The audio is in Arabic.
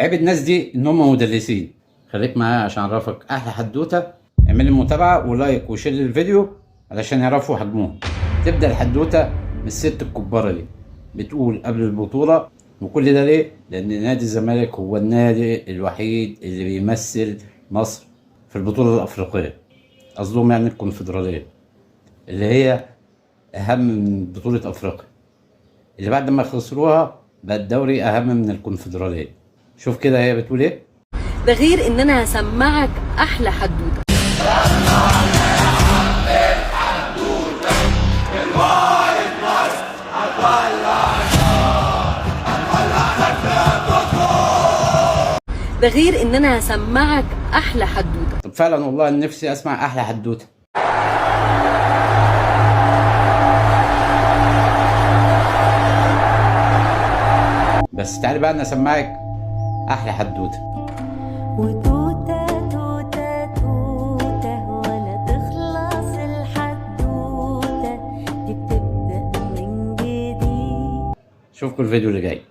عيب الناس دي ان هم مدلسين. خليك معايا عشان اعرفك احلى حدوته. اعمل لي متابعه ولايك وشير للفيديو علشان يعرفوا حجمهم. تبدا الحدوته من الست الكباره دي، بتقول قبل البطوله. وكل ده ليه؟ لان نادي الزمالك هو النادي الوحيد اللي بيمثل مصر في البطوله الافريقيه، قصدهم يعني الكونفدراليه، اللي هي اهم من بطوله افريقيا، اللي بعد ما خسروها بقى الدوري اهم من الكونفدراليه. شوف كده هي بتقول ايه. ده غير ان انا هسمعك احلى حدوته. ده غير ان انا هسمعك احلى حدوته. طب فعلا والله نفسي اسمع احلى حدوته. بس تعالي بقى انا اسمعك احلى حدوته. وتوتة توتة توتة ولا تخلص الحدوتة دي بتبدأ من جديد. اشوفكم الفيديو اللي جاي.